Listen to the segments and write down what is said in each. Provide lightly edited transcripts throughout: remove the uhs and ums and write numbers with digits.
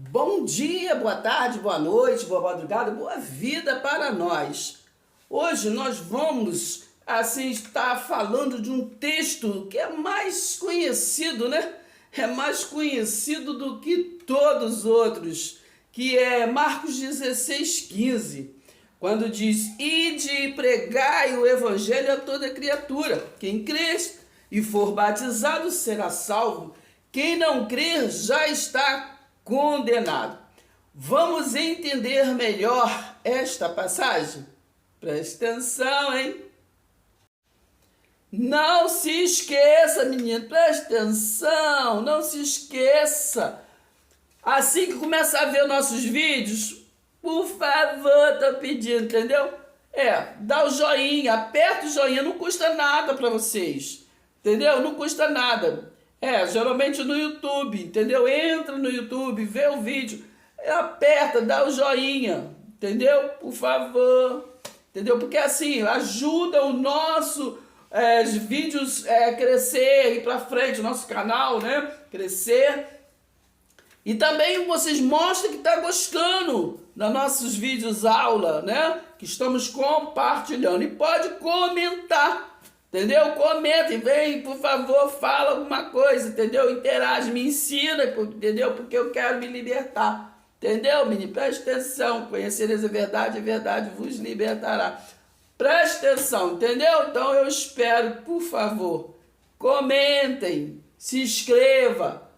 Bom dia, boa tarde, boa noite, boa madrugada, boa vida para nós. Hoje nós vamos, estar falando de um texto que é mais conhecido, né? É mais conhecido do que todos os outros, que é Marcos 16,15, quando diz: Ide e pregai o evangelho a toda criatura. Quem crer e for batizado será salvo. Quem não crer já está condenado. Vamos entender melhor esta passagem? Preste atenção, hein? Não se esqueça, menino, preste atenção, não se esqueça. Assim que começar a ver nossos vídeos, por favor, tô pedindo, entendeu? Dá o joinha, aperta o joinha, não custa nada para vocês, entendeu? Não custa nada. Geralmente no YouTube, entendeu? Entra no YouTube, vê o vídeo, aperta, dá o joinha, entendeu? Por favor, entendeu? Porque assim, ajuda o nosso vídeos crescer, ir para frente, o nosso canal, né? Crescer. E também vocês mostram que está gostando dos nossos vídeos aula, né? Que estamos compartilhando. E pode comentar. Entendeu? Comenta e vem, por favor, fala alguma coisa, entendeu? Interage, me ensina, entendeu? Porque eu quero me libertar, entendeu, menino? Preste atenção, conhecereis a verdade vos libertará. Preste atenção, entendeu? Então eu espero, por favor, comentem, se inscreva,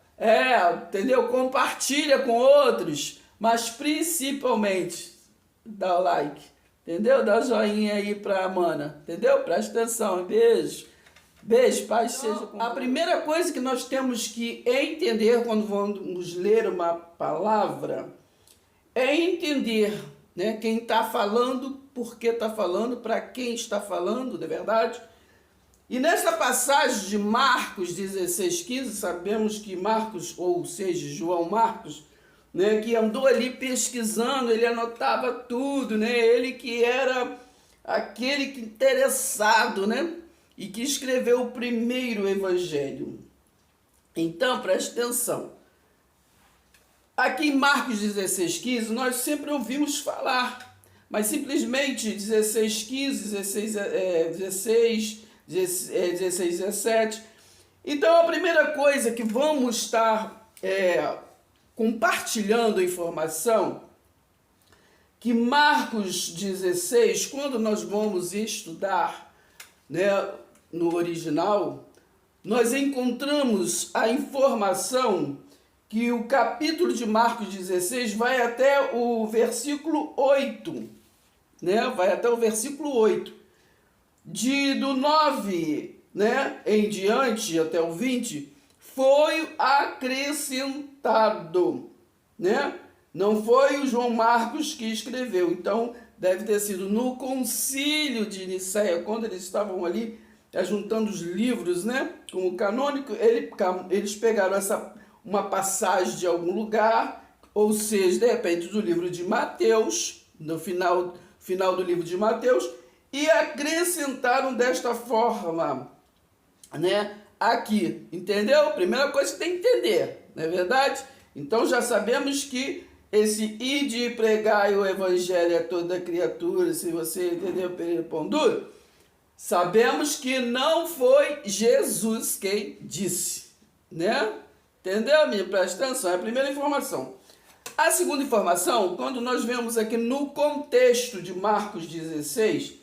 entendeu? Compartilha com outros, mas principalmente dá o like. Entendeu? Dá o joinha aí pra Mana. Entendeu? Presta atenção. Beijo. Beijo, paz seja com você. A primeira coisa que nós temos que entender quando vamos ler uma palavra é entender, né, quem está falando, por que está falando, para quem está falando, de verdade. E nessa passagem de Marcos 16,15, sabemos que Marcos, ou seja, João Marcos, né, que andou ali pesquisando, ele anotava tudo, né, ele que era aquele que interessado, né, e que escreveu o primeiro evangelho. Então, preste atenção. Aqui em Marcos 16,15, nós sempre ouvimos falar, mas simplesmente 16,15, 16, 17. Então, a primeira coisa que vamos estar compartilhando informação, que Marcos 16, quando nós vamos estudar, né, no original, nós encontramos a informação que o capítulo de Marcos 16 vai até o versículo 8, né, vai até o versículo 8, do 9, né, em diante até o 20, foi acrescentado, né? Não foi o João Marcos que escreveu. Então, deve ter sido no concílio de Nicéia, quando eles estavam ali juntando os livros, né? Como canônico, eles pegaram uma passagem de algum lugar, ou seja, de repente do livro de Mateus, no final do livro de Mateus, e acrescentaram desta forma, né? Aqui, entendeu? Primeira coisa que tem que entender, não é verdade? Então já sabemos que esse ide e pregai o evangelho a toda criatura, se você entendeu pelo pão duro, sabemos que não foi Jesus quem disse, né? Entendeu, minha? Presta atenção, é a primeira informação. A segunda informação, quando nós vemos aqui no contexto de Marcos 16,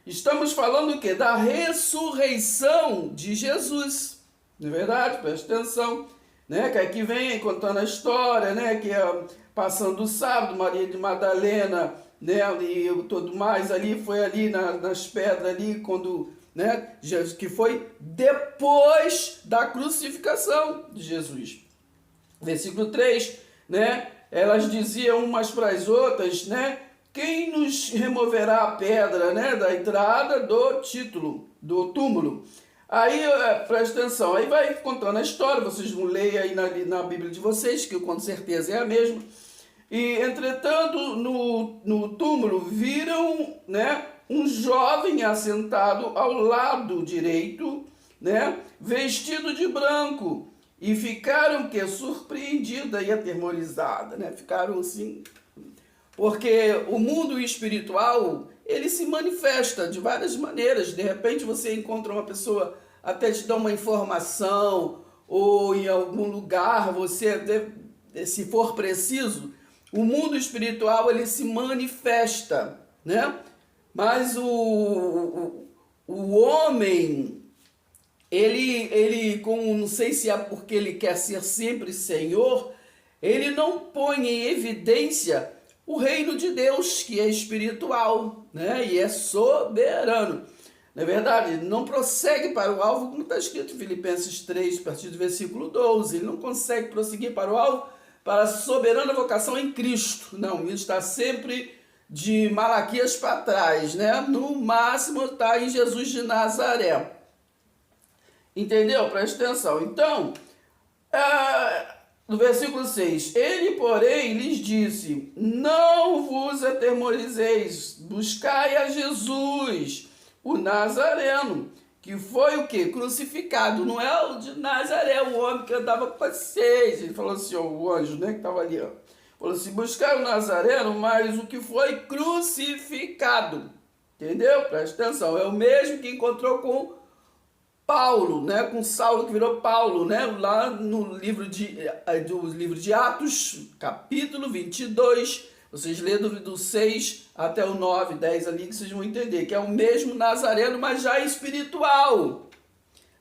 estamos falando o quê? Da ressurreição de Jesus. Não é verdade? Presta atenção. Né? Que aqui vem contando a história, né? Que passando o sábado, Maria de Madalena, né? E tudo mais ali, foi ali nas pedras ali, quando, né? Que foi depois da crucificação de Jesus. Versículo 3, né? Elas diziam umas para as outras, né? Quem nos removerá a pedra, né, da entrada do túmulo? Aí, presta atenção, aí vai contando a história, vocês vão ler aí na Bíblia de vocês, que com certeza é a mesma. E, entretanto, no túmulo viram, né, um jovem assentado ao lado direito, né, vestido de branco. e ficaram que surpreendida e atemorizada, né? Ficaram assim, porque o mundo espiritual, ele se manifesta de várias maneiras. De repente você encontra uma pessoa, até te dá uma informação, ou em algum lugar você, se for preciso, o mundo espiritual ele se manifesta, né? Mas o homem, não sei se é porque ele quer ser sempre Senhor, ele não põe em evidência o reino de Deus, que é espiritual, né? E é soberano. Não é verdade? Ele não prossegue para o alvo, como está escrito em Filipenses 3, a partir do versículo 12. Ele não consegue prosseguir para o alvo, para a soberana vocação em Cristo. Não, ele está sempre de Malaquias para trás, né? No máximo está em Jesus de Nazaré. Entendeu? Presta atenção. Então, no versículo 6, ele, porém, lhes disse, não vos atemorizeis, buscai a Jesus, o Nazareno, que foi o quê? Crucificado. Não é o de Nazaré, o homem que andava com vocês. Ele falou assim, ó, o anjo, né, que estava ali, ó. Falou assim, buscai o Nazareno, mas o que foi crucificado. Entendeu? Presta atenção. É o mesmo que encontrou com Paulo, né, com Saulo, que virou Paulo, né, lá no livro de Atos, capítulo 22, vocês lêem do 6 até o 9, 10 ali, que vocês vão entender, que é o mesmo Nazareno, mas já espiritual,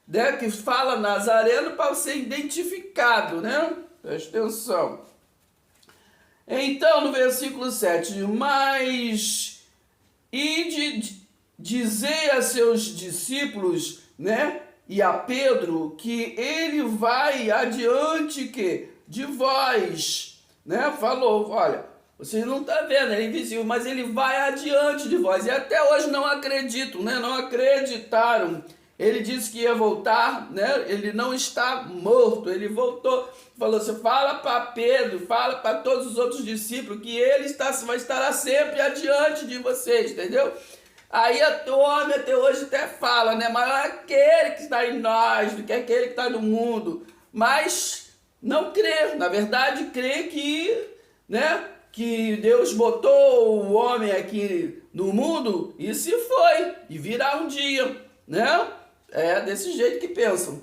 né, que fala Nazareno para ser identificado, né, presta atenção. Então, no versículo 7, mas dizei a seus discípulos, né, e a Pedro, que ele vai adiante de vós, né, falou, olha, vocês não estão vendo, é invisível, mas ele vai adiante de vós, e até hoje não acreditam, né, não acreditaram. Ele disse que ia voltar, né, ele não está morto, ele voltou, falou assim, fala para Pedro, fala para todos os outros discípulos, que ele vai estar sempre adiante de vocês, entendeu? Aí o homem até hoje até fala, né? Maior é aquele que está em nós do que aquele que está no mundo. Mas não crê, na verdade crê que, né, que Deus botou o homem aqui no mundo e se foi, e virá um dia, né? É desse jeito que pensam.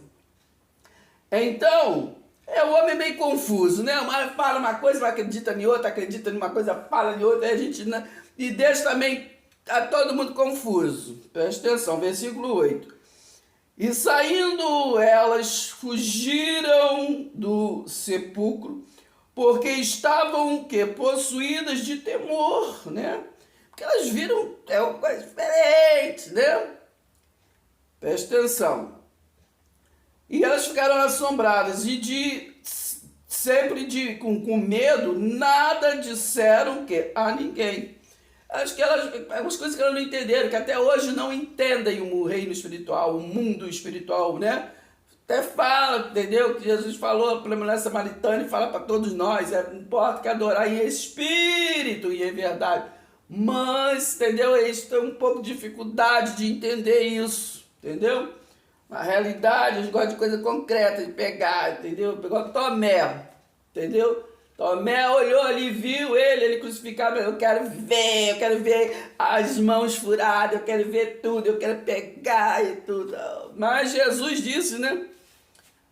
Então, o homem meio confuso, né? Mas fala uma coisa, mas acredita em outra, acredita em uma coisa, fala em outra, aí a gente, né? E Deus também está todo mundo confuso. Presta atenção, versículo 8. E saindo elas fugiram do sepulcro, porque estavam o quê? Possuídas de temor, né? Porque elas viram uma coisa diferente, né? Presta atenção. E elas ficaram assombradas e sempre com medo, nada disseram a ninguém. Acho que algumas coisas que elas não entenderam, que até hoje não entendem o reino espiritual, o mundo espiritual, né? Até fala, entendeu? Que Jesus falou para a mulher samaritana e fala para todos nós, não importa que adorar em espírito e em verdade. Mas, entendeu? Eles têm um pouco de dificuldade de entender isso, entendeu? Na realidade, eles gostam de coisa concreta, de pegar, entendeu? Pegou Tomé, entendeu? Tomé olhou ali, viu ele crucificado, eu quero ver as mãos furadas, eu quero ver tudo, eu quero pegar e tudo. Mas Jesus disse, né?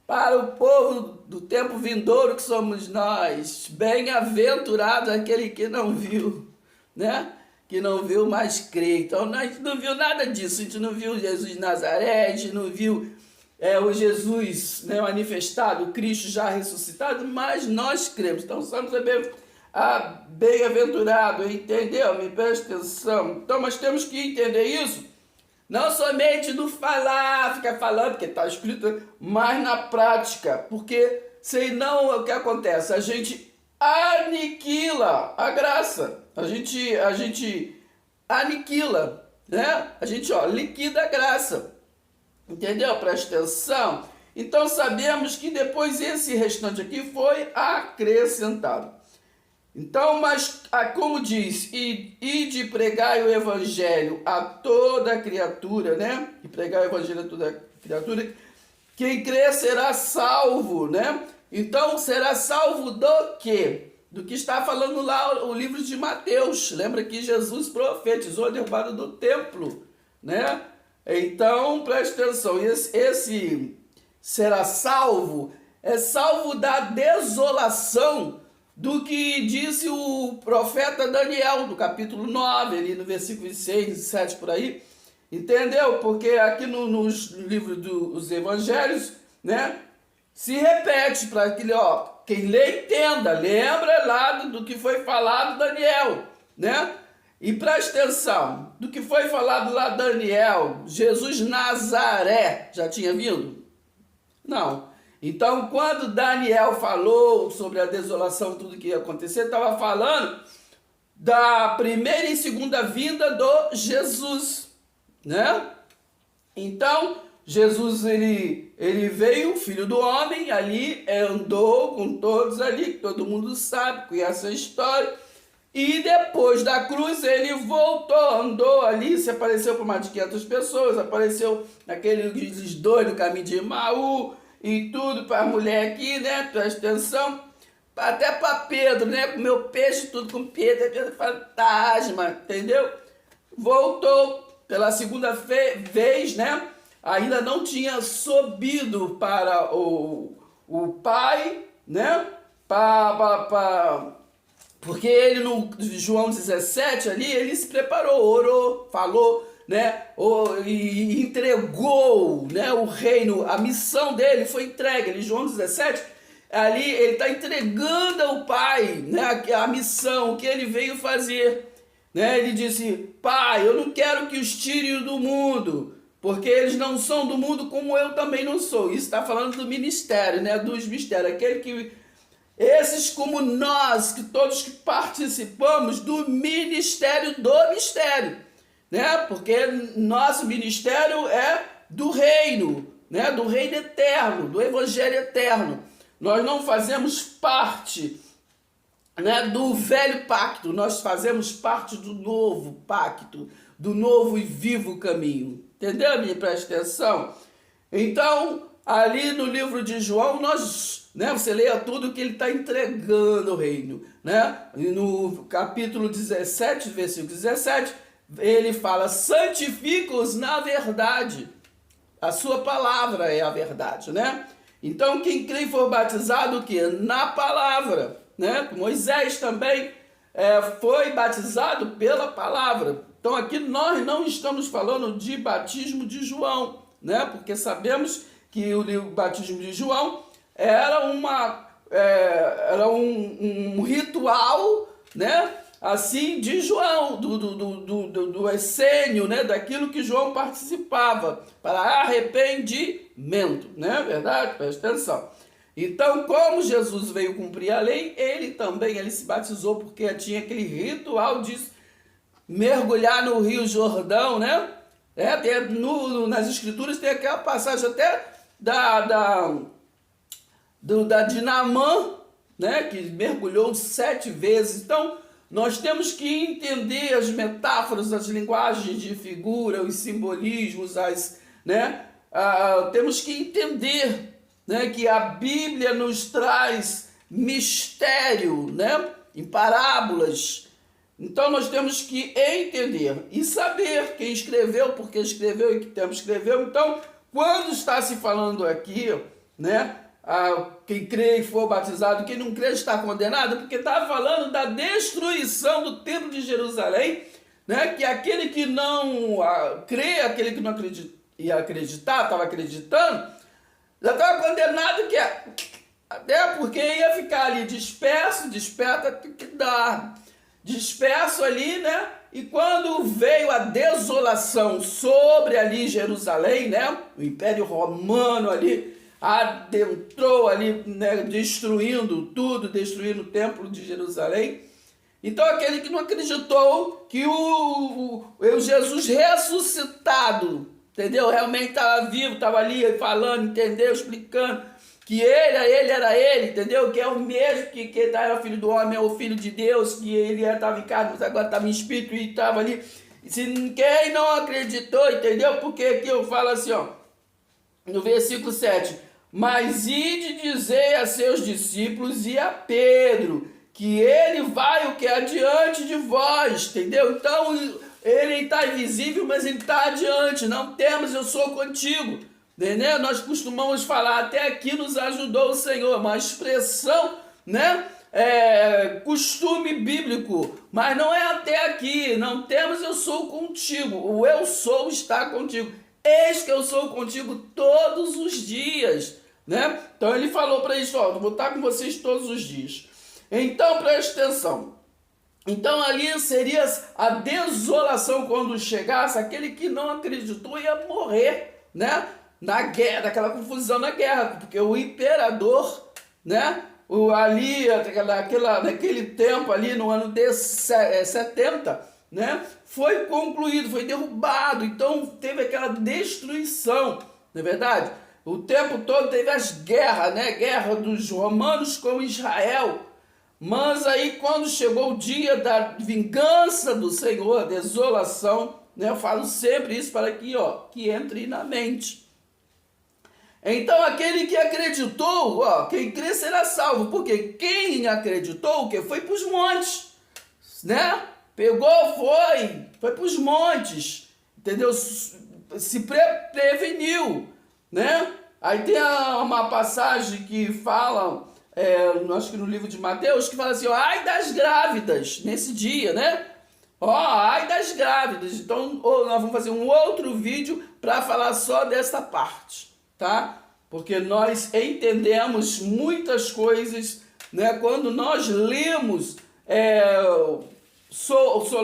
Para o povo do tempo vindouro que somos nós, bem-aventurado aquele que não viu, né? Que não viu, mas crê. Então, a gente não viu nada disso, a gente não viu Jesus de Nazaré, a gente não viu o Jesus, né, manifestado, o Cristo já ressuscitado, mas nós cremos. Então, somos bem-aventurado, entendeu? Me presta atenção. Então, nós temos que entender isso, não somente no falar, ficar falando, porque está escrito, mas na prática, porque senão o que acontece? A gente aniquila a graça, a gente aniquila, né? A gente, liquida a graça, entendeu? Presta atenção. Então sabemos que depois esse restante aqui foi acrescentado. Então, mas como diz, ide pregai o evangelho a toda criatura, né? E pregai o evangelho a toda criatura, quem crê será salvo, né? Então, será salvo do quê? Do que está falando lá o livro de Mateus. Lembra que Jesus profetizou a derrubada do templo, né? Então, preste atenção, esse será salvo, é salvo da desolação do que disse o profeta Daniel, no capítulo 9, ali no versículo 6 e 7 por aí, entendeu? Porque aqui nos livros dos evangelhos, né, se repete para aquele, ó, quem lê entenda, lembra lá do que foi falado Daniel, né? E preste atenção, do que foi falado lá Daniel, Jesus Nazaré, já tinha vindo? Não. Então, quando Daniel falou sobre a desolação, tudo que ia acontecer, estava falando da primeira e segunda vinda do Jesus, né? Então, Jesus, ele veio, filho do homem, ali andou com todos ali, que todo mundo sabe, conhece a história. E depois da cruz ele voltou, andou ali, se apareceu para mais de 500 pessoas, apareceu naqueles dois no caminho de Emaú e tudo para a mulher aqui, né? Presta atenção. Até para Pedro, né? Comeu peixe tudo com Pedro, Pedro fantasma, entendeu? Voltou pela segunda vez, né? Ainda não tinha subido para o Pai, né? Porque ele no João 17 ali, ele se preparou, orou, falou, né? E entregou, né, o reino, a missão dele foi entregue. Ele, João 17, ali ele está entregando ao Pai, né, a missão que ele veio fazer. Né? Ele disse, Pai, eu não quero que os tire do mundo, porque eles não são do mundo como eu também não sou. Isso está falando do ministério, né? Dos mistérios, aquele que... Esses como nós, que todos que participamos do ministério do mistério, né? Porque nosso ministério é do reino, né? Do reino eterno, do evangelho eterno. Nós não fazemos parte, né, do velho pacto, nós fazemos parte do novo pacto, do novo e vivo caminho. Entendeu? Me presta atenção. Então, ali no livro de João, né, você leia tudo que ele está entregando o reino, né? E no capítulo 17, versículo 17, ele fala, santifica-os na verdade. A sua palavra é a verdade, né? Então, quem crê e for batizado, o quê? Na palavra, né? Moisés também foi batizado pela palavra. Então, aqui nós não estamos falando de batismo de João, né? Porque sabemos que o batismo de João era um ritual, né? Assim, de João, do essênio, né? Daquilo que João participava, para arrependimento, né? Verdade? Presta atenção. Então, como Jesus veio cumprir a lei, ele se batizou, porque tinha aquele ritual de mergulhar no Rio Jordão, né? Nas escrituras tem aquela passagem até de Naamã, né? Que mergulhou 7 vezes. Então, nós temos que entender as metáforas, as linguagens de figura, os simbolismos, né? Temos que entender, né, que a Bíblia nos traz mistério, né, em parábolas. Então nós temos que entender e saber quem escreveu, porque escreveu e que tempo escreveu. Então, quando está se falando aqui, né, quem crê e for batizado, quem não crê está condenado, porque está falando da destruição do templo de Jerusalém, né, que aquele que não crê, aquele que não ia acreditar, estava acreditando, já estava condenado, até porque ia ficar ali disperso ali, né? E quando veio a desolação sobre ali Jerusalém, né? O Império Romano ali adentrou ali, né? Destruindo tudo, destruindo o templo de Jerusalém. Então aquele que não acreditou que o Jesus ressuscitado, entendeu? Realmente estava vivo, estava ali falando, entendeu? Explicando que ele era ele, entendeu? Que é o mesmo que era filho do homem, é o filho de Deus, que ele estava em carne, mas agora estava em espírito e estava ali. Se quem não acreditou, entendeu? Porque aqui eu falo assim, ó, no versículo 7, mas ide dizer a seus discípulos e a Pedro, que ele vai o que adiante de vós, entendeu? Então, ele está invisível, mas ele está adiante, não temos, eu sou contigo, entendeu? Nós costumamos falar, até aqui nos ajudou o Senhor, uma expressão, né? Costume bíblico, mas não é até aqui, não temos eu sou contigo, o eu sou está contigo, eis que eu sou contigo todos os dias, né? Então ele falou para eles, ó, vou estar com vocês todos os dias. Então preste atenção, então ali seria a desolação quando chegasse, aquele que não acreditou ia morrer, né? Na guerra, daquela confusão na guerra, porque o imperador, né? Ali, naquele tempo ali, no ano de 70, né, foi concluído, foi derrubado, então teve aquela destruição, não é verdade? O tempo todo teve as guerras, né, guerra dos romanos com Israel, mas aí quando chegou o dia da vingança do Senhor, a desolação, né, eu falo sempre isso para que entre na mente. Então aquele que acreditou, ó, quem crê será salvo, porque quem acreditou, o que foi para os montes, né? Pegou, foi para os montes, entendeu? Se preveniu, né? Aí tem uma passagem que fala, acho que no livro de Mateus, que fala assim, ó, ai das grávidas, nesse dia, né? Ó, ai das grávidas. Então nós vamos fazer um outro vídeo para falar só dessa parte. Tá? Porque nós entendemos muitas coisas, né? Quando nós lemos,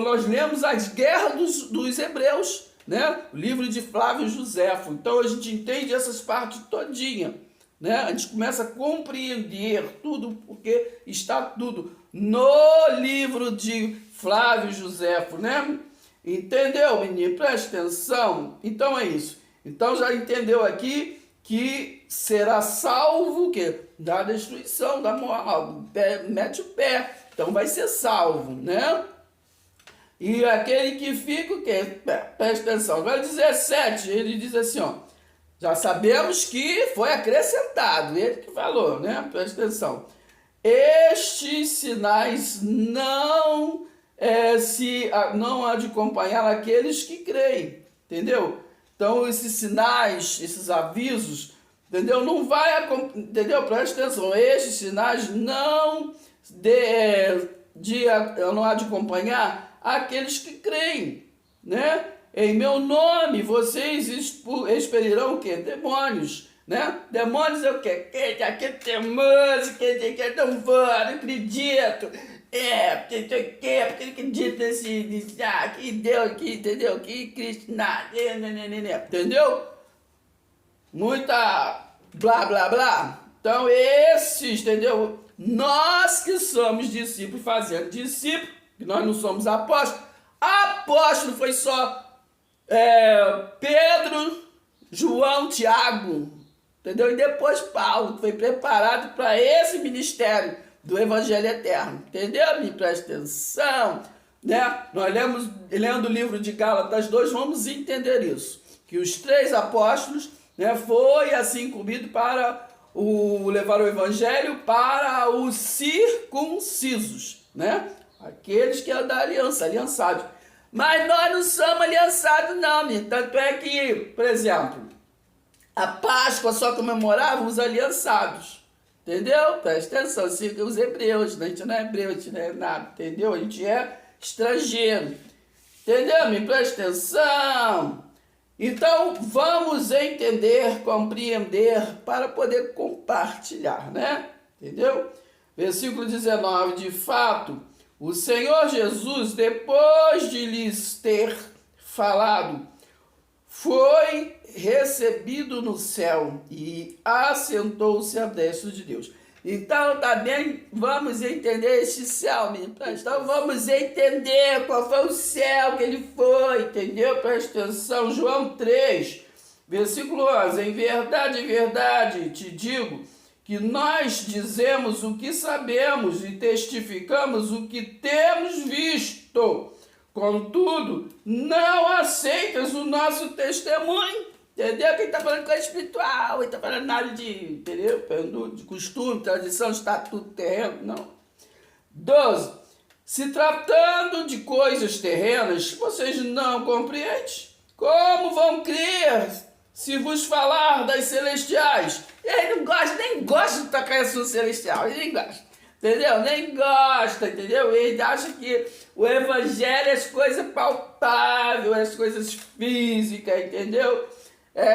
nós lemos as guerras dos hebreus, né? O livro de Flávio Joséfo. Então a gente entende essas partes todinha, né? A gente começa a compreender tudo, porque está tudo no livro de Flávio Joséfo, né? Entendeu, menino? Preste atenção. Então é isso. Então já entendeu aqui que será salvo que da destruição, da moral, mete o pé, então vai ser salvo, né? E aquele que fica, o quê? Presta atenção, agora 17, ele diz assim, ó, já sabemos que foi acrescentado, ele que falou, né? Presta atenção, estes sinais não há de acompanhar aqueles que creem, entendeu? Então, esses sinais, esses avisos, entendeu? Não vai, entendeu? Presta atenção, esses sinais não há de acompanhar aqueles que creem, né? Em meu nome, vocês expelirão o quê? Demônios, né? Demônios é o quê? Que teimoso, que não vou, não acredito. Porque ele acredita que Deus, entendeu? Que Cristo, nada, entendeu? Muita blá, blá, blá. Então, esses, entendeu? Nós que somos discípulos, fazendo discípulos, que nós não somos apóstolos. Apóstolo foi só Pedro, João, Tiago, entendeu? E depois Paulo, que foi preparado para esse ministério do Evangelho Eterno, entendeu? Me presta atenção, né? Nós lendo o livro de Gálatas 2, vamos entender isso, que os 3 apóstolos, né, foi assim incumbido para levar o Evangelho para os circuncisos, né? Aqueles que é da aliança, aliançados. Mas nós não somos aliançados não, tanto é que, por exemplo, a Páscoa só comemoravam os aliançados. Entendeu? Presta atenção, os hebreus, a gente não é hebreu, a gente não é nada, entendeu? A gente é estrangeiro, entendeu? Me presta atenção. Então, vamos entender, compreender, para poder compartilhar, né? Entendeu? Versículo 19, de fato, o Senhor Jesus, depois de lhes ter falado, foi recebido no céu e assentou-se à destra de Deus. Então também vamos entender este céu, então vamos entender qual foi o céu que ele foi, entendeu? Presta atenção, João 3, versículo 11, em verdade te digo que nós dizemos o que sabemos e testificamos o que temos visto, contudo, não aceitas o nosso testemunho. entendeu? Quem está falando coisa espiritual, ele está falando nada de, entendeu? De costume, tradição, estatuto terreno, não. 12. Se tratando de coisas terrenas, vocês não compreendem? Como vão crer se vos falar das celestiais? Ele não gosta, nem gosta de tocar assunto celestial, ele nem gosta, entendeu? Nem gosta, entendeu? Ele acha que o evangelho é as coisas palpáveis, as coisas físicas, entendeu?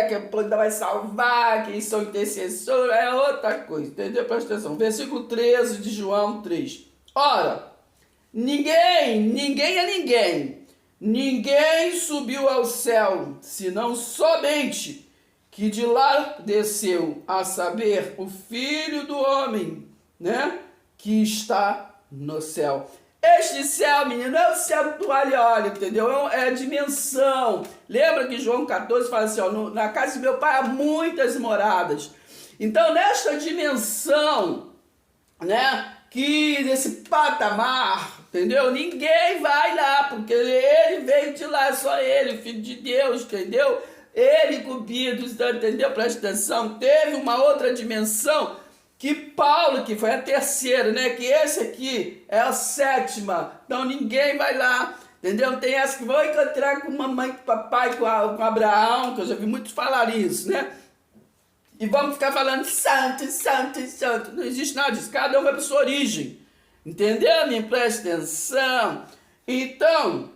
Que a planta vai salvar, que são intercessores, é outra coisa, entendeu? Presta atenção. Versículo 13 de João 3. Ora, ninguém subiu ao céu, senão somente que de lá desceu, a saber, o Filho do Homem, né? Que está no céu. Este céu, menino, não é o céu do óleo, entendeu? É a dimensão. Lembra que João 14 fala assim, ó, na casa de meu pai há muitas moradas. Então, nesta dimensão, né, que nesse patamar, entendeu? Ninguém vai lá, porque ele veio de lá, só ele, filho de Deus, entendeu? Ele incumbido, entendeu? Presta atenção. Teve uma outra dimensão que Paulo, que foi a terceira, né? Que esse aqui é a sétima. Então ninguém vai lá, entendeu? Tem essa que vão encontrar com mamãe, com papai, com Abraão, que eu já vi muitos falar isso, né? E vamos ficar falando santo, santo, santo. Não existe nada disso. Cada um vai para sua origem. Entendeu? Me preste atenção. Então,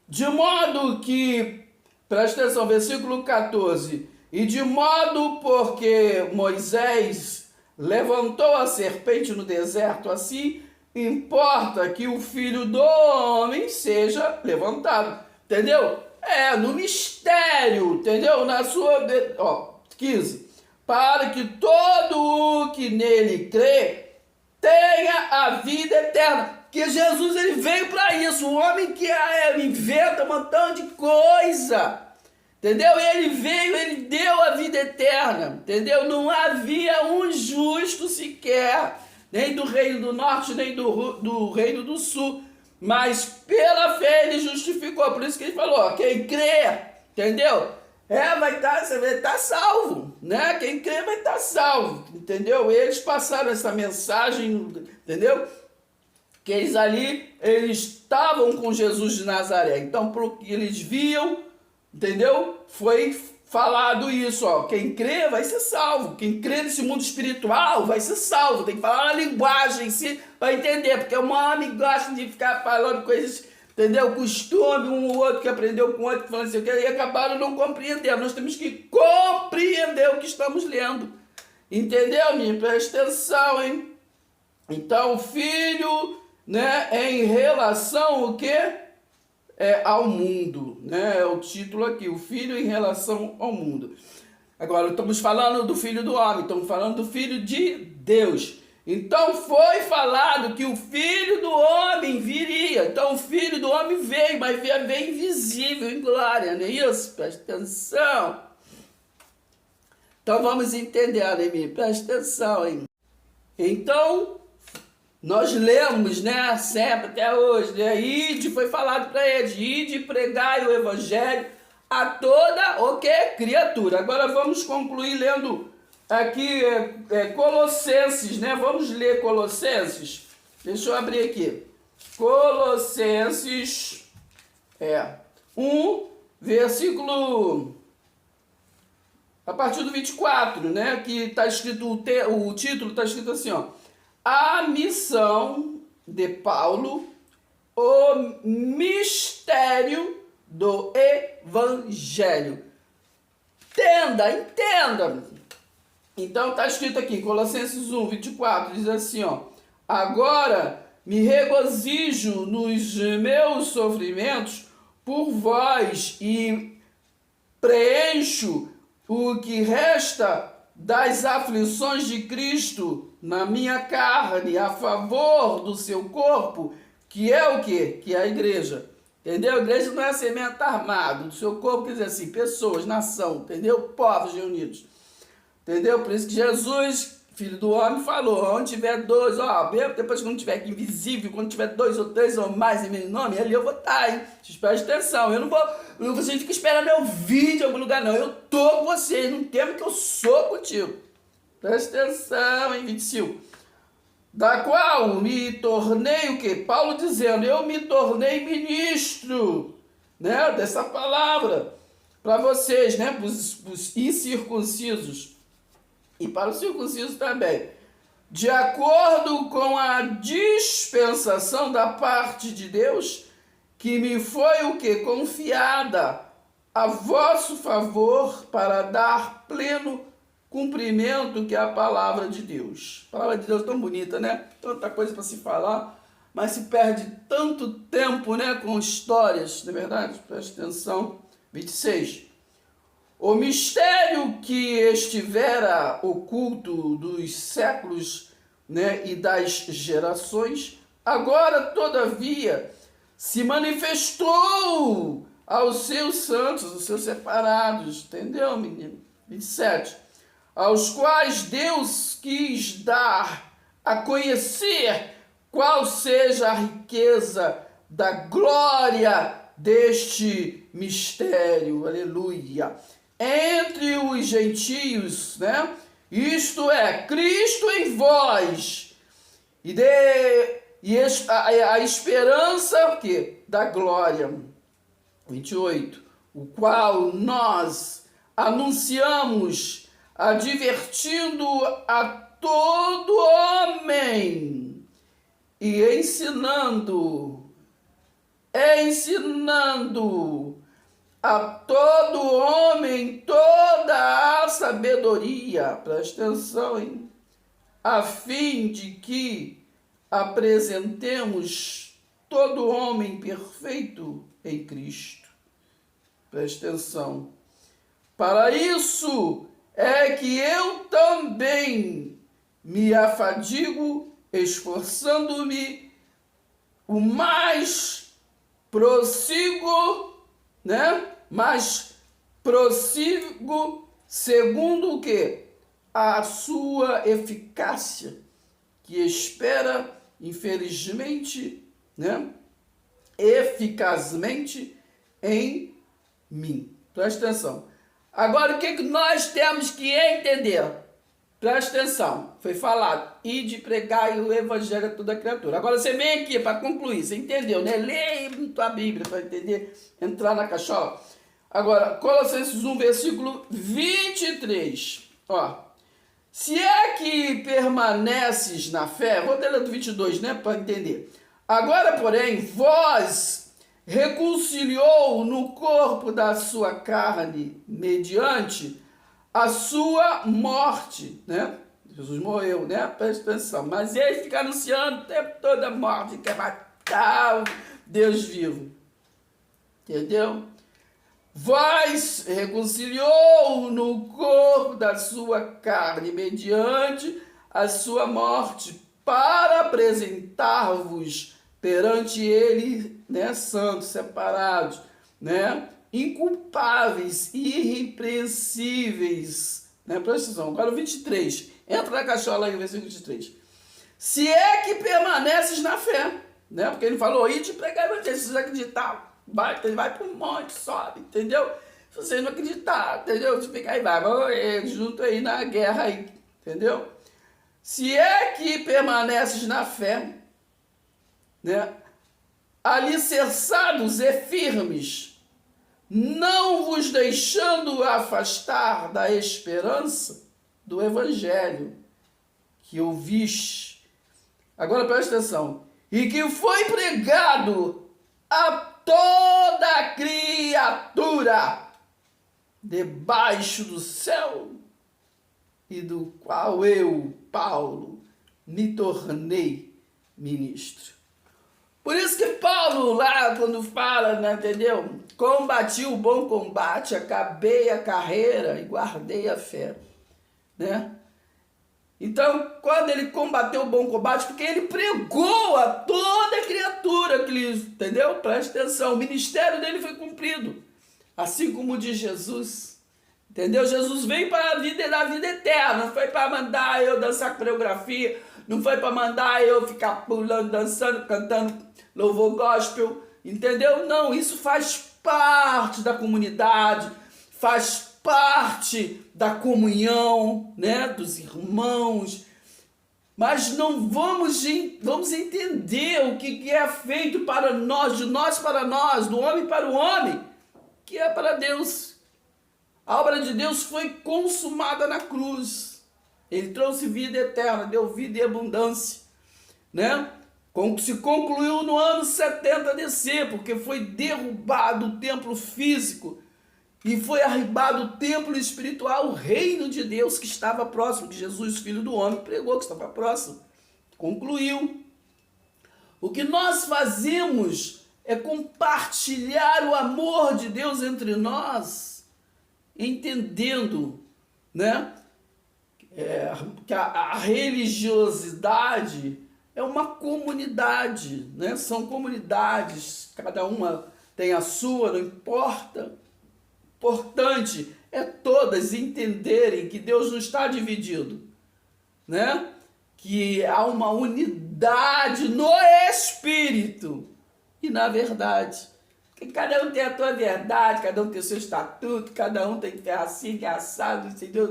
de modo que, presta atenção, versículo 14. E de modo porque Moisés levantou a serpente no deserto, assim importa que o Filho do Homem seja levantado. Entendeu? No mistério, entendeu? Na sua... 15. Para que todo o que nele crê tenha a vida eterna. Porque Jesus, ele veio para isso. O homem que inventa um montão de coisa. Entendeu? Ele veio, ele deu a vida eterna, entendeu? Não havia um justo sequer, nem do reino do norte, nem do reino do sul, mas pela fé ele justificou. Por isso que ele falou, ó, quem crê, entendeu? Você vai estar salvo, né? Quem crê vai estar salvo, entendeu? Eles passaram essa mensagem, entendeu? Que eles estavam com Jesus de Nazaré, então porque eles viam, entendeu? Foi falado isso, ó. Quem crê vai ser salvo. Quem crê nesse mundo espiritual vai ser salvo. Tem que falar uma linguagem para entender, porque o homem gosta de ficar falando coisas, entendeu? Costume, um ou outro que aprendeu com o outro, falando assim, e acabaram não compreendendo. Nós temos que compreender o que estamos lendo. Entendeu, minha? Presta atenção, hein? Então, o filho, né, em relação ao quê? Ao mundo, né? É o título aqui, o filho em relação ao mundo. Agora, estamos falando do filho do homem, estamos falando do filho de Deus. Então, foi falado que o filho do homem viria. Então, o filho do homem veio, mas veio invisível, em glória, não é isso? Presta atenção. Então, vamos entender, Anemir, presta atenção, hein? Então, nós lemos, né, sempre, até hoje, né, ide, foi falado para eles, ide pregai o evangelho a toda o que? Criatura. Agora vamos concluir lendo aqui Colossenses, né, vamos ler Colossenses, deixa eu abrir aqui, Colossenses 1, versículo, a partir do 24, né, que está escrito, o título está escrito assim, ó, a missão de Paulo, o mistério do Evangelho. Entenda. Então está escrito aqui, Colossenses 1, 24, diz assim, ó, agora me regozijo nos meus sofrimentos por vós e preencho o que resta das aflições de Cristo na minha carne, a favor do seu corpo, que é o quê? Que é a igreja. Entendeu? A igreja não é semente armado, do seu corpo, quer dizer assim, pessoas, nação, entendeu? Povos reunidos. Entendeu? Por isso que Jesus Filho do homem falou, onde tiver dois, ó, depois quando tiver invisível, quando tiver 2 ou 3 ou mais em meu nome, ali eu vou estar, hein? Vocês prestem atenção, eu não vou, vocês ficam esperando eu vir de algum lugar, não. Eu tô com vocês, não temo que eu sou contigo. Presta atenção, hein, 25. Da qual me tornei o quê? Paulo dizendo, eu me tornei ministro, né, dessa palavra, para vocês, né, para os incircuncisos. E para o circunciso também, de acordo com a dispensação da parte de Deus, que me foi o que? Confiada a vosso favor para dar pleno cumprimento que é a palavra de Deus. A palavra de Deus é tão bonita, né? Tanta coisa para se falar, mas se perde tanto tempo, né, com histórias, não é verdade? Preste atenção. 26. O mistério que estivera oculto dos séculos, né, e das gerações, agora, todavia, se manifestou aos seus santos, os seus separados, entendeu, menino? 27. Aos quais Deus quis dar a conhecer qual seja a riqueza da glória deste mistério, aleluia, entre os gentios, né? Isto é, Cristo em vós, a esperança que da glória. 28. O qual nós anunciamos, advertindo a todo homem e ensinando a todo homem toda a sabedoria, presta atenção, hein? A fim de que apresentemos todo homem perfeito em Cristo. Presta atenção. Para isso é que eu também me afadigo, esforçando-me o mais prossigo, né? Mas prossigo segundo o quê? A sua eficácia, que espera, infelizmente, né? Eficazmente em mim. Presta atenção. Agora, o que nós temos que entender? Presta atenção. Foi falado, ide pregar o evangelho a toda criatura. Agora, você vem aqui para concluir. Você entendeu, né? Leia a Bíblia para entender, entrar na cachola. Agora, Colossenses 1, versículo 23. Ó. Se é que permaneces na fé, vou ler do 22, né, para entender. Agora, porém, vós reconciliou no corpo da sua carne, mediante a sua morte, né? Jesus morreu, né? Presta atenção. Mas ele fica anunciando o tempo todo a morte, quer matar o Deus vivo. Entendeu? Vós reconciliou no corpo da sua carne, mediante a sua morte, para apresentar-vos perante ele, né, santos, separados, né, inculpáveis, irrepreensíveis, né, presta atenção. Agora o 23, entra na cachola aí, versículo 23. Se é que permaneces na fé, né, porque ele falou, ide pregar o evangelho, se vocês acreditar, vai para um monte, sobe, entendeu? Se vocês não acreditar, entendeu? Se ficar aí, vai junto aí na guerra aí, entendeu? Se é que permaneces na fé, né, alicerçados e firmes, não vos deixando afastar da esperança do evangelho que ouviste. Agora presta atenção. E que foi pregado a toda criatura debaixo do céu, e do qual eu, Paulo, me tornei ministro. Por isso que Paulo lá, quando fala, né, entendeu? Combati o bom combate, acabei a carreira e guardei a fé, né? Então, quando ele combateu o bom combate, porque ele pregou a toda criatura, entendeu? Presta atenção, o ministério dele foi cumprido, assim como o de Jesus, Entendeu? Jesus veio para a vida da vida eterna. Não foi para mandar eu dançar coreografia. Não foi para mandar eu ficar pulando, dançando, cantando louvor gospel. Entendeu? Não, isso faz parte da comunidade. Faz parte da comunhão, né? Dos irmãos. Mas não vamos entender o que é feito para nós, de nós para nós, do homem para o homem, que é para Deus. A obra de Deus foi consumada na cruz. Ele trouxe vida eterna, deu vida e abundância, né? Se concluiu no ano 70 DC, porque foi derrubado o templo físico e foi arribado o templo espiritual, o reino de Deus que estava próximo, que Jesus, filho do homem, pregou que estava próximo. Concluiu. O que nós fazemos é compartilhar o amor de Deus entre nós, entendendo, né, que a religiosidade é uma comunidade, né? São comunidades, cada uma tem a sua, não importa. Importante é todas entenderem que Deus não está dividido, né? Que há uma unidade no Espírito e na verdade. Que cada um tem a tua verdade, cada um tem o seu estatuto, cada um tem que ter assim, que é assado, entendeu?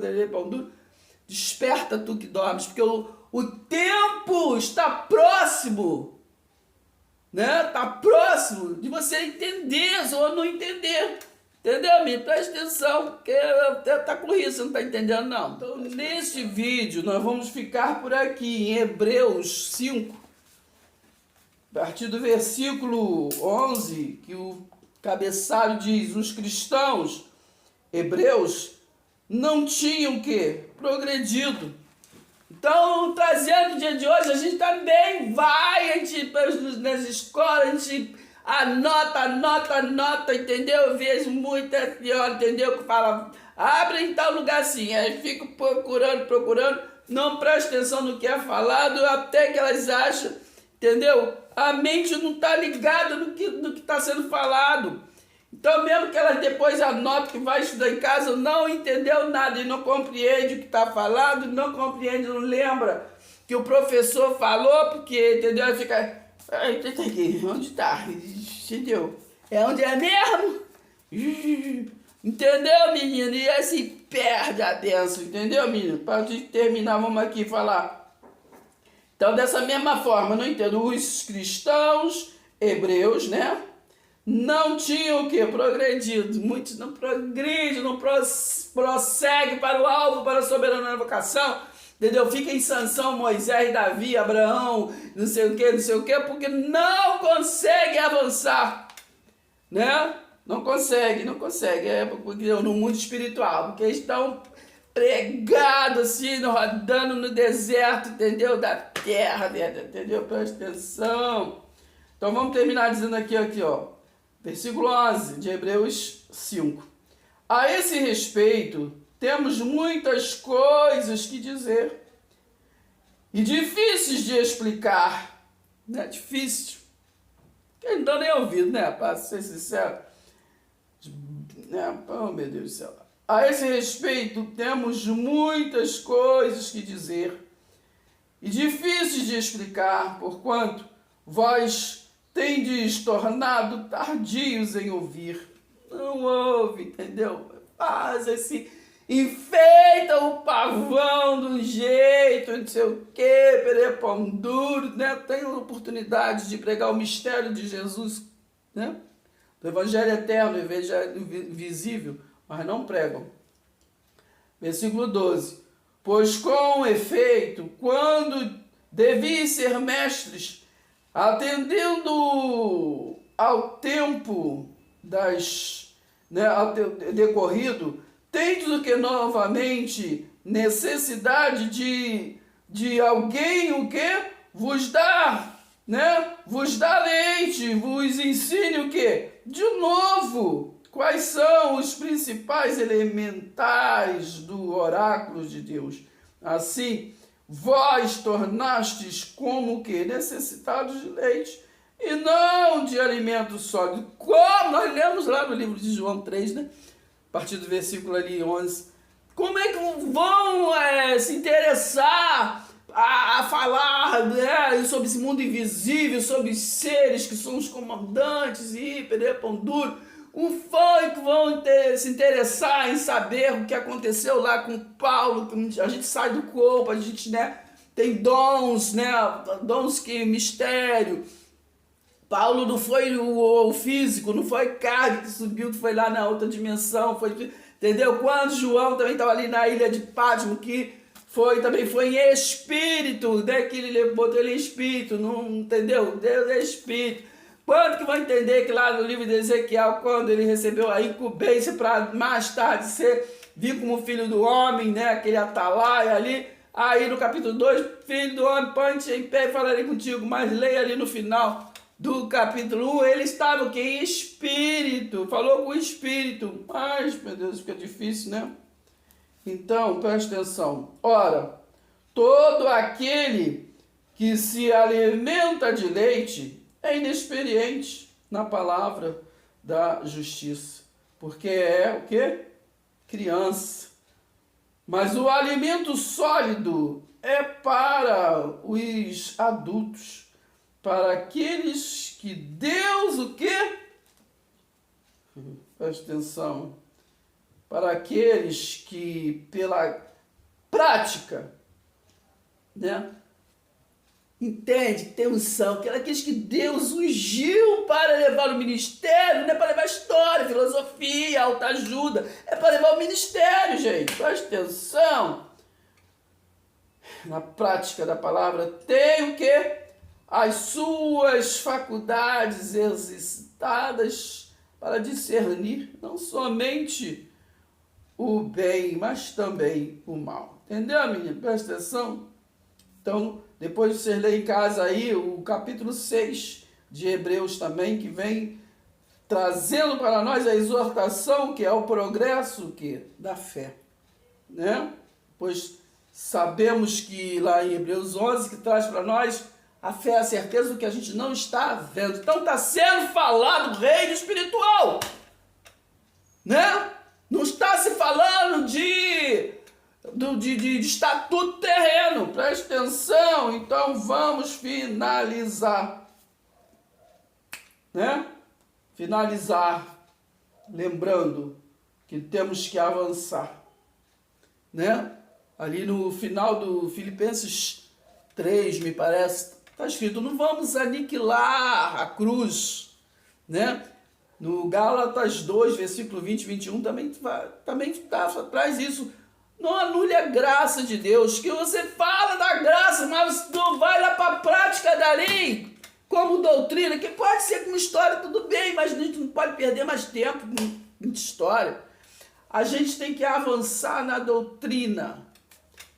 Desperta tu que dormes, porque o tempo está próximo, né? Está próximo de você entender ou não entender. Entendeu, amigo? Presta atenção, porque tá com isso, você não está entendendo, não. Então, nesse vídeo, nós vamos ficar por aqui, em Hebreus 5, a partir do versículo 11, que o cabeçalho diz: os cristãos hebreus não tinham o quê? Progredido. Então, trazendo o dia de hoje, a gente também vai, a gente, nas escolas, a gente anota, entendeu? Eu vejo muita senhora, entendeu? Que fala, abre em tal lugar assim, aí fico procurando, não presta atenção no que é falado, até que elas acham, entendeu? A mente não está ligada no que está sendo falado. Então, mesmo que elas depois anotem que vai estudar em casa, não entendeu nada e não compreende o que está falado, não compreende, não lembra que o professor falou, porque, entendeu? Ela fica, onde está? Entendeu? É onde é mesmo? Entendeu, menino? E aí se perde a bênção, entendeu, menino? Para gente terminar, vamos aqui falar. Então, dessa mesma forma, não entendo, os cristãos hebreus, né? Não tinham o quê? Progredido. Muitos não progredem, não prosseguem para o alvo, para a soberana vocação. Entendeu? Fica em Sansão, Moisés, Davi, Abraão, não sei o quê, porque não consegue avançar. Né? Não consegue. É porque no mundo espiritual, porque eles estão pregados assim, rodando no deserto, entendeu? Da terra, entendeu? Presta atenção. Então vamos terminar dizendo aqui, ó. Versículo 11 de Hebreus 5. A esse respeito, temos muitas coisas que dizer e difíceis de explicar, né? Difícil. Quem não dá nem ouvido, né? Para ser sincero. Né? Oh, meu Deus do céu. A esse respeito, temos muitas coisas que dizer e difíceis de explicar, porquanto vós tendes tornado tardios em ouvir. Não ouve, entendeu? Faz esse... enfeita o pavão de um jeito, não sei o quê, perepão duro, né? Tem a oportunidade de pregar o mistério de Jesus, né? Do Evangelho eterno, o Evangelho visível, mas não pregam. Versículo 12. Pois com efeito, quando deviam ser mestres, atendendo ao tempo ao decorrido, tendes o que novamente necessidade de alguém o que vos dá, né? Vos dá leite, vos ensine o que? De novo, quais são os principais elementais do oráculo de Deus. Assim, vós tornastes como que necessitados de leite e não de alimento sólido. Como nós lemos lá no livro de João 3, né? a partir do versículo ali 11. Como é que vão se interessar a falar, né, sobre esse mundo invisível, sobre os seres que são os comandantes e pão duro? Como foi que vão se interessar em saber o que aconteceu lá com Paulo? A gente sai do corpo, a gente, né, tem dons, né, dons que mistério. Paulo não foi o físico, não foi carne que subiu, que foi lá na outra dimensão, foi, entendeu? Quando João também estava ali na ilha de Patmos, que também foi em espírito, né? Que ele botou ele em espírito, não entendeu? Deus é espírito. Quando que vão entender que lá no livro de Ezequiel, quando ele recebeu a incumbência para mais tarde vir como filho do homem, né? Aquele atalaia ali. Aí no capítulo 2, filho do homem, põe-te em pé e falarei contigo, mas leia ali no final do capítulo 1, ele estava o quê? Em espírito, falou com o espírito. Mas, meu Deus, fica difícil, né? Então, preste atenção. Ora, todo aquele que se alimenta de leite é inexperiente na palavra da justiça, porque é o quê? Criança. Mas o alimento sólido é para os adultos, para aqueles que Deus, o quê? Presta atenção. Para aqueles que, pela prática, né, entende que tem unção, aqueles que Deus ungiu para levar o ministério, não é para levar história, filosofia, autoajuda, é para levar o ministério, gente. Presta atenção. Na prática da palavra tem o quê? As suas faculdades exercitadas para discernir não somente o bem, mas também o mal. Entendeu, menina? Presta atenção. Então, depois você lê em casa aí o capítulo 6 de Hebreus também, que vem trazendo para nós a exortação, que é o progresso da fé. Né? Pois sabemos que lá em Hebreus 11, que traz para nós a fé é a certeza do que a gente não está vendo. Então está sendo falado reino espiritual. Né? Não está se falando de estatuto terreno. Preste atenção. Então vamos finalizar. Né? Finalizar. Lembrando que temos que avançar. Né? Ali no final do Filipenses 3, me parece, está escrito, não vamos aniquilar a cruz, né? No Gálatas 2, versículo 20 e 21, também traz isso. Não anule a graça de Deus, que você fala da graça, mas não vai lá para a prática da lei, como doutrina, que pode ser como história, tudo bem, mas a gente não pode perder mais tempo com história. A gente tem que avançar na doutrina,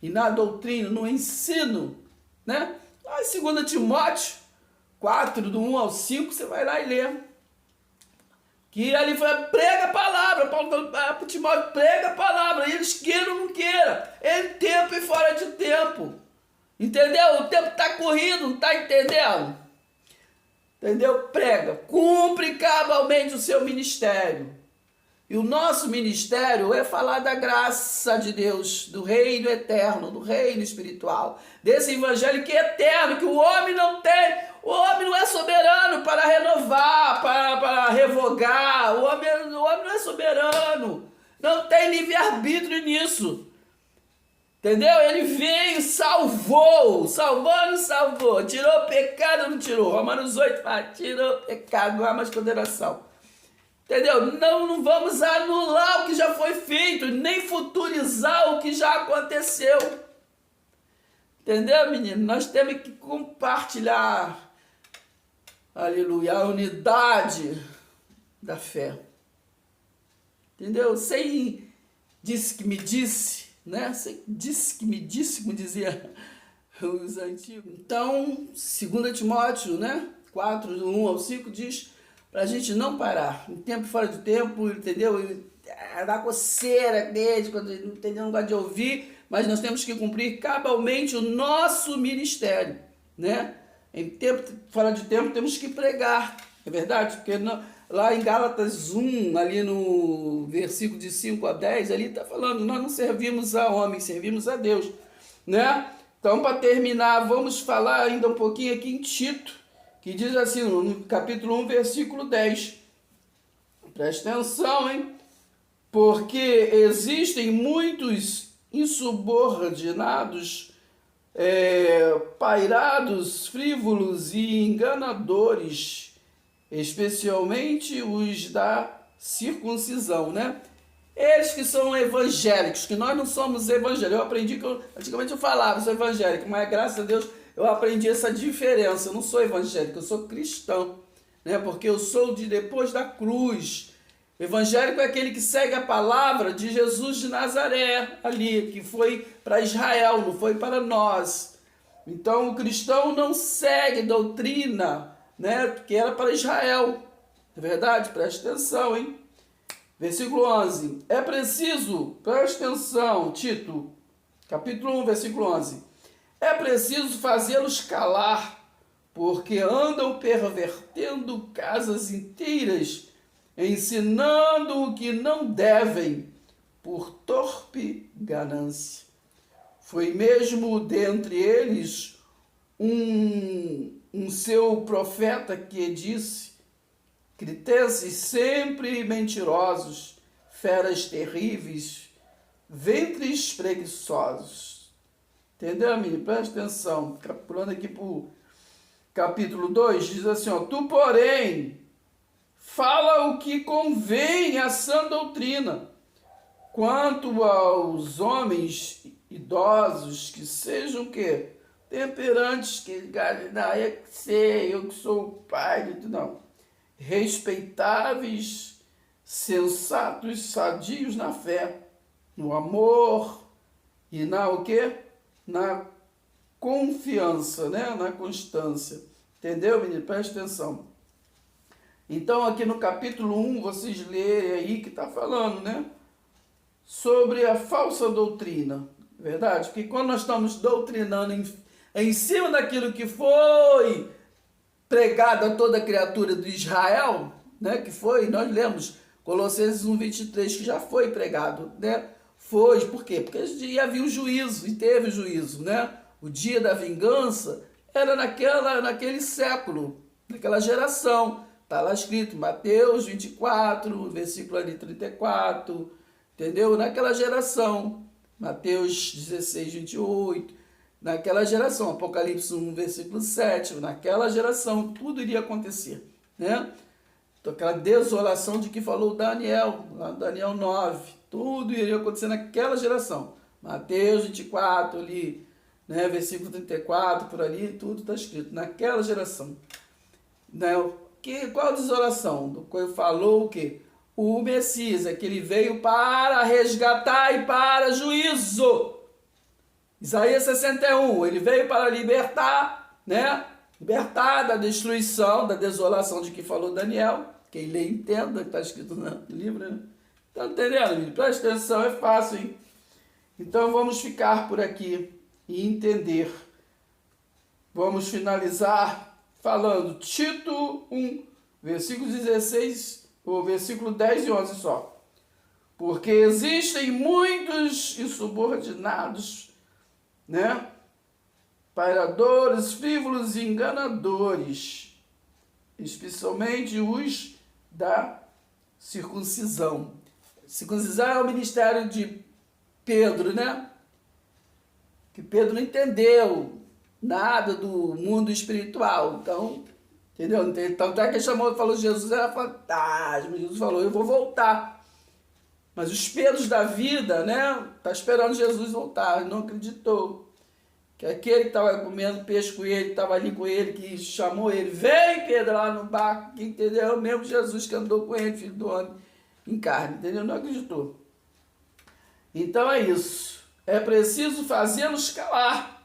e na doutrina, no ensino, né? Lá em 2 Timóteo 4, do 1 ao 5, você vai lá e lê. Que ali foi, prega a palavra, Paulo falou para Timóteo, prega a palavra, e eles queiram ou não queiram, em tempo e fora de tempo. Entendeu? O tempo está corrido, não está entendendo? Entendeu? Prega, cumpre cabalmente o seu ministério. E o nosso ministério é falar da graça de Deus, do reino eterno, do reino espiritual, desse evangelho que é eterno, que o homem não tem. O homem não é soberano para renovar, para revogar. O homem não é soberano. Não tem livre-arbítrio nisso. Entendeu? Ele veio, salvou, tirou o pecado, não tirou. Romanos 8 fala, tirou o pecado, não há mais condenação. Entendeu? Não vamos anular o que já foi feito, nem futurizar o que já aconteceu. Entendeu, menino? Nós temos que compartilhar, aleluia, a unidade da fé. Entendeu? Sem disse que me disse, né? Sem disse que me disse, como dizia os antigos. Então, 2 Timóteo, né? 4, do 1 ao 5, diz para a gente não parar, em tempo e fora de tempo, entendeu? Dá coceira desde quando não gosta de ouvir, mas nós temos que cumprir cabalmente o nosso ministério, né? Em tempo fora de tempo temos que pregar, É verdade? Porque lá em Gálatas 1, ali no versículo de 5 a 10, ali está falando, nós não servimos a homens, servimos a Deus, né? Então, para terminar, vamos falar ainda um pouquinho aqui em Tito, que diz assim, no capítulo 1, versículo 10. Presta atenção, hein? Porque existem muitos insubordinados, pairados, frívolos e enganadores, especialmente os da circuncisão, né? Eles que são evangélicos, que nós não somos evangélicos. Eu aprendi que antigamente eu falava, sou evangélico, mas graças a Deus eu aprendi essa diferença. Eu não sou evangélico, eu sou cristão, né? Porque eu sou de depois da cruz. O evangélico é aquele que segue a palavra de Jesus de Nazaré, ali, que foi para Israel, não foi para nós. Então o cristão não segue doutrina, né, que era para Israel. É verdade? Presta atenção, hein? Versículo 11. É preciso, presta atenção, Tito, capítulo 1, versículo 11. É preciso fazê-los calar, porque andam pervertendo casas inteiras, ensinando o que não devem, por torpe ganância. Foi mesmo dentre eles um seu profeta que disse: Critenses sempre mentirosos, feras terríveis, ventres preguiçosos. Entendeu, menino? Presta atenção. Pulando aqui para o capítulo 2, diz assim, ó, tu, porém, fala o que convém à sã doutrina. Quanto aos homens idosos, que sejam o quê? Temperantes, que eu que sou o pai de tudo, não. Respeitáveis, sensatos, sadios na fé, no amor e na o quê? Na confiança, né? Na constância. Entendeu, menino? Presta atenção. Então, aqui no capítulo 1, vocês lerem aí que está falando, né? Sobre a falsa doutrina. Verdade? Porque quando nós estamos doutrinando em cima daquilo que foi pregado a toda criatura de Israel, né? Que foi, nós lemos Colossenses 1:23, que já foi pregado, né? Foi, por quê? Porque ia vir o juízo, e teve o juízo, né? O dia da vingança era naquele século, naquela geração. Está lá escrito, Mateus 24, versículo ali 34, entendeu? Naquela geração. Mateus 16, 28, naquela geração. Apocalipse 1, versículo 7, naquela geração tudo iria acontecer, né? Então, aquela desolação de que falou Daniel, lá no Daniel 9, tudo iria acontecer naquela geração. Mateus 24 ali, né, versículo 34, por ali, tudo está escrito, naquela geração. Né? Qual a desolação? Do que falou o quê? O Messias, é que ele veio para resgatar e para juízo. Isaías 61, ele veio para libertar, né? Libertar da destruição, da desolação de que falou Daniel. Quem lê entenda, que está escrito no livro, né? Está entendendo? Presta atenção, é fácil, hein? Então vamos ficar por aqui e entender. Vamos finalizar falando Tito 1, versículo 16, o versículo 10 e 11 só. Porque existem muitos insubordinados, né? Pairadores, frívolos e enganadores, especialmente os da circuncisão. Circuncisão é o ministério de Pedro, né? Que Pedro não entendeu nada do mundo espiritual, então, entendeu? Então, até que ele chamou, falou, Jesus era fantasma, Jesus falou, eu vou voltar. Mas os Pedros da vida, né, tá esperando Jesus voltar, não acreditou. Que aquele que estava comendo peixe com ele, que estava ali com ele, que chamou ele, vem Pedro lá no barco, que entendeu? O mesmo Jesus que andou com ele, filho do homem, em carne, entendeu? Não acreditou. Então é isso. É preciso fazê-los calar,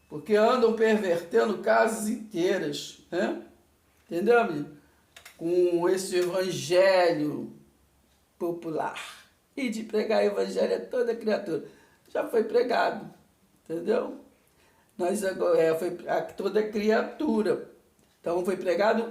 porque andam pervertendo casas inteiras, né? Entendeu, amigo? Com esse evangelho popular. E de pregar o evangelho a toda criatura. Já foi pregado, entendeu? Nós agora, foi a toda criatura. Então foi pregado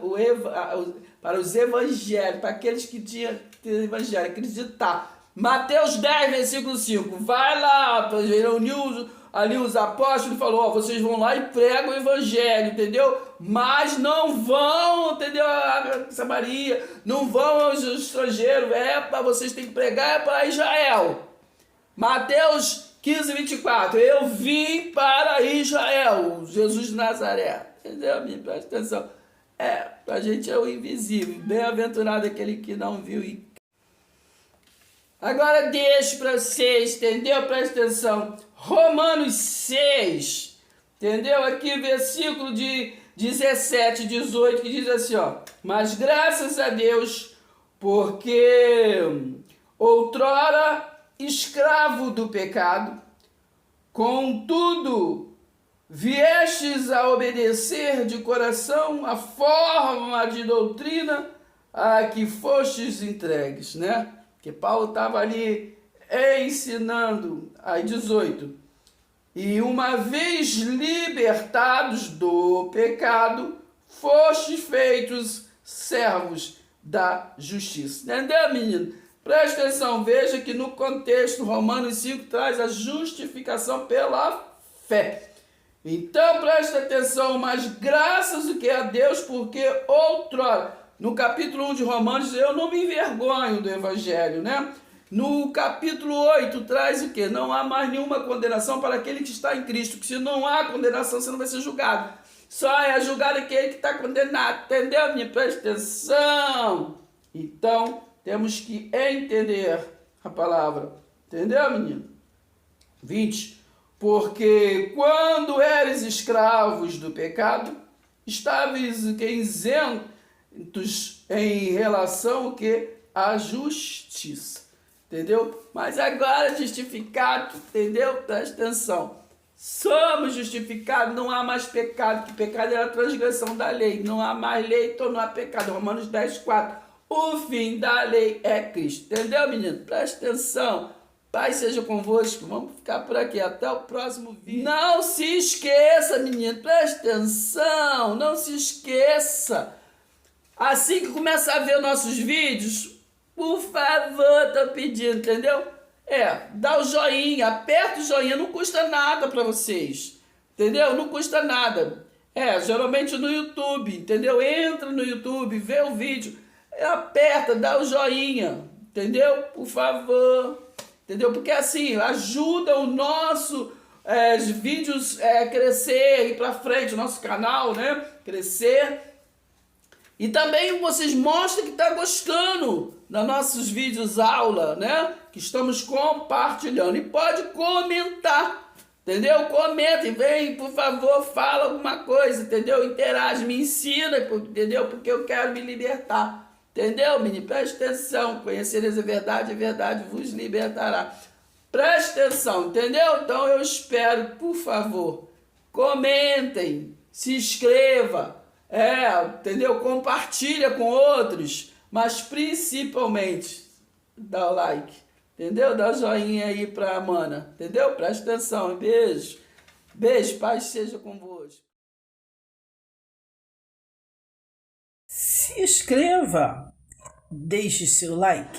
para os evangélicos, para aqueles que tinham evangelho, acreditar. Mateus 10, versículo 5. Vai lá, reuniu ali os apóstolos e falou, ó, vocês vão lá e pregam o evangelho, entendeu? Mas não vão, entendeu? A Samaria, não vão aos estrangeiros, vocês têm que pregar para Israel. Mateus 15, 24. Eu vim para Israel, Jesus de Nazaré. Entendeu, minha? Presta atenção. Pra gente é o invisível. Bem-aventurado aquele que não viu e... Agora deixo para vocês, entendeu? Presta atenção. Romanos 6, entendeu? Aqui versículo de 17 e 18, que diz assim, ó. Mas graças a Deus, porque outrora escravo do pecado, contudo, viestes a obedecer de coração a forma de doutrina a que fostes entregues, né? Que Paulo estava ali ensinando, aí 18. E uma vez libertados do pecado, fostes feitos servos da justiça. Entendeu, menino? Presta atenção, veja que no contexto, Romanos 5 traz a justificação pela fé. Então, presta atenção, mas graças o que a Deus, porque outrora, no capítulo 1 de Romanos, eu não me envergonho do Evangelho, né? No capítulo 8 traz o quê? Não há mais nenhuma condenação para aquele que está em Cristo, porque se não há condenação, você não vai ser julgado. Só é julgado aquele que está condenado, entendeu, minha? Presta atenção. Então, temos que entender a palavra, entendeu, menino? 20. Porque quando eres escravos do pecado, estavas isentos em relação à justiça, entendeu? Mas agora justificado, entendeu? Presta atenção. Somos justificados, não há mais pecado, que pecado é a transgressão da lei. Não há mais lei, então não há pecado. Romanos 10, 4. O fim da lei é Cristo. Entendeu, menino? Presta atenção. Pai seja convosco. Vamos ficar por aqui. Até o próximo vídeo. Não se esqueça, menino. Presta atenção. Não se esqueça. Assim que começar a ver nossos vídeos, por favor, tô pedindo, entendeu? Dá o joinha. Aperta o joinha. Não custa nada para vocês. Entendeu? Não custa nada. Geralmente no YouTube, entendeu? Entra no YouTube, vê o vídeo. Aperta, dá o joinha, entendeu? Por favor, entendeu? Porque assim, ajuda o nosso vídeos crescer, ir para frente, o nosso canal, né? Crescer. E também vocês mostram que tá gostando dos nossos vídeos aula, né? Que estamos compartilhando. E pode comentar, entendeu? Comentem, vem, por favor, fala alguma coisa, entendeu? Interage, me ensina, entendeu? Porque eu quero me libertar. Entendeu, menino? Preste atenção. Conhecereis a verdade vos libertará. Preste atenção, entendeu? Então eu espero, por favor, comentem, se inscreva, entendeu? Compartilha com outros, mas principalmente dá o like, entendeu? Dá o joinha aí pra Amana, entendeu? Preste atenção, beijo. Beijo, paz seja convosco. Se inscreva, deixe seu like.